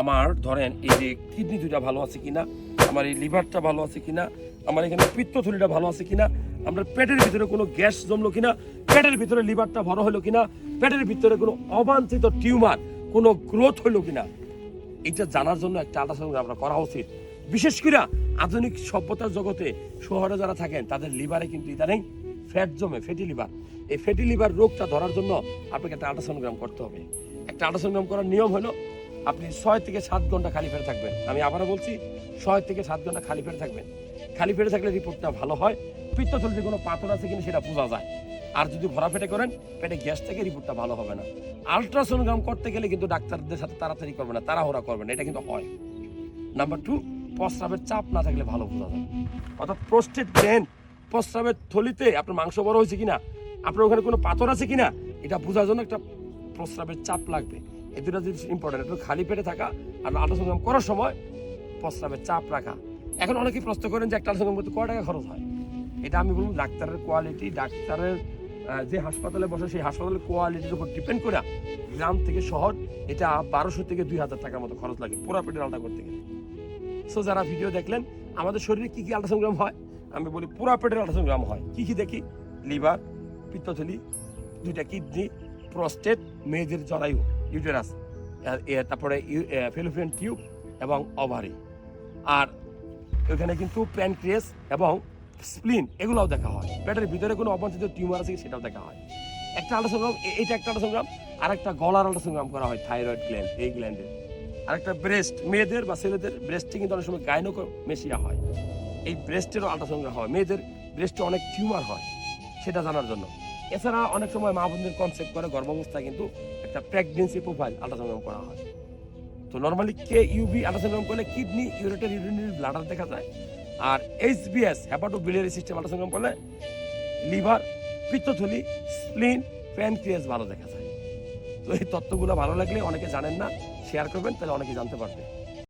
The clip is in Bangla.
আমার ধরেন এই যে কিডনি দুইটা ভালো আছে কিনা, আমার এই লিভারটা ভালো আছে কিনা, আমার এখানে পিত্তথলিটা ভালো আছে কিনা, আমার পেটের ভিতরে কোনো গ্যাস জমলো কিনা, পেটের ভিতরে লিভারটা বড় হলো কিনা, পেটের ভিতরে কোনো অবাঞ্ছিত টিউমার, কোনো গ্রোথ হলো কিনা, এটা জানার জন্য একটা আল্ট্রাসাউন্ড আমরা করা উচিত। বিশেষ করে আধুনিক সভ্যতার জগতে শহরে যারা থাকেন তাদের লিভারে কিন্তু ইদানিং ফ্যাট জমে, ফ্যাটি লিভার। এই ফ্যাটি লিভার রোগটা ধরার জন্য আপনাকে একটা আল্ট্রাসাউন্ড করতে হবে। একটা আল্ট্রাসাউন্ড করার নিয়ম হলো আপনি 6 থেকে 7 ঘন্টা খালি পেটে থাকবেন। আমি আবারও বলছি 6 থেকে 7 ঘন্টা খালি পেটে থাকবেন। খালি পেটে থাকলে রিপোর্টটা ভালো হয়, পিত্তথলিতে কোনো পাথর আছে কিনা সেটা বোঝা যায়। আর যদি ভরা পেটে করেন, পেটে গ্যাস থেকে রিপোর্টটা ভালো হবে না। আল্ট্রাসোনোগ্রাম করতে গেলে কিন্তু ডাক্তারদের সাথে তাড়াতাড়ি করবে না, তাড়াহুড়া করবে না, এটা কিন্তু হয়। নাম্বার 2, প্রস্রাবের চাপ না থাকলে ভালো বোঝা যায়। অর্থাৎ প্রস্টেট গ্ল্যান্ড, প্রস্রাবের থলিতে আপনার মাংস বড় হয়েছে কিনা, আপনার ওখানে কোনো পাথর আছে কিনা, এটা বোঝার জন্য একটা প্রস্রাবের চাপ লাগবে। এই দুটো জিনিস ইম্পর্টেন্ট। একটু খালি পেটে থাকা আর আল্ট্রাসোনোগ্রাম করার সময় প্রস্রাবের চাপ রাখা। এখন অনেকেই প্রশ্ন করেন যে একটা আল্ট্রাসোনোগ্রাম করতে কয় টাকা খরচ হয়। এটা আমি বলবো ডাক্তারের কোয়ালিটি, ডাক্তারের যে হাসপাতালে বসে সেই হাসপাতালের কোয়ালিটির উপর ডিপেন্ড করে গ্রাম থেকে শহর এটা 1200 থেকে 2000 টাকার মতো খরচ লাগে পুরো পেটের আলট্রা করতে গেলে। সো যারা ভিডিও দেখলেন আমাদের শরীরে কি কি আল্ট্রাসোনোগ্রাম হয়, আমি বলি পুরো পেটের আল্ট্রাসোনোগ্রাম হয়। কি কি দেখি? লিভার, পিত্তথলি, 2টা কিডনি, প্রস্টেট, মেয়েদের জরায়ু, ইউটেরাস, তারপরে ফেলোপিয়ান টিউব এবং ওভারি। আর ওখানে কিন্তু প্যানক্রিয়াস এবং স্প্লিন এগুলোও দেখা হয়। পেটের ভিতরে কোনো অবাঞ্ছিত টিউমার আছে সেটাও দেখা হয়। একটা আল্ট্রাসোনোগ্রাম, এটা একটা আল্ট্রাসোনোগ্রাম। আর একটা গলার আল্ট্রাসোনোগ্রাম করা হয়, থাইরয়েড গ্ল্যান্ড, এই গ্ল্যান্ডের। আর একটা ব্রেস্ট, মেয়েদের বা ছেলেদের ব্রেস্টে কিন্তু অনেক সময় গাইনোকমেশিয়া হয়, এই ব্রেস্টেরও আল্ট্রাসোনোগ্রাম হয়। মেয়েদের ব্রেস্টে অনেক টিউমার হয়, সেটা জানার জন্য। এছাড়া অনেক সময় মা বোনদের কনসেপ্ট করে গর্ভাবস্থায় কিন্তু একটা প্রেগনেন্সি প্রোফাইল আল্ট্রাসোনোগ্রাম করা হয়। তো নর্মালি কে ইউবি আল্ট্রাসোনোগ্রাম করলে কিডনি, ইউরেটার, ইউরিনারি ব্লাডার দেখা যায়। আর এইচবিএস, হেপাটোবিলিয়ারি সিস্টেম আল্ট্রাসোনোগ্রাম করলে লিভার, পিত্তথলি, স্প্লিন, প্যানক্রিয়াস ভালো দেখা যায়। তো এই তথ্যগুলো ভালো লাগলে, অনেকে জানেন না, শেয়ার করবেন, তাহলে অনেকে জানতে পারবে।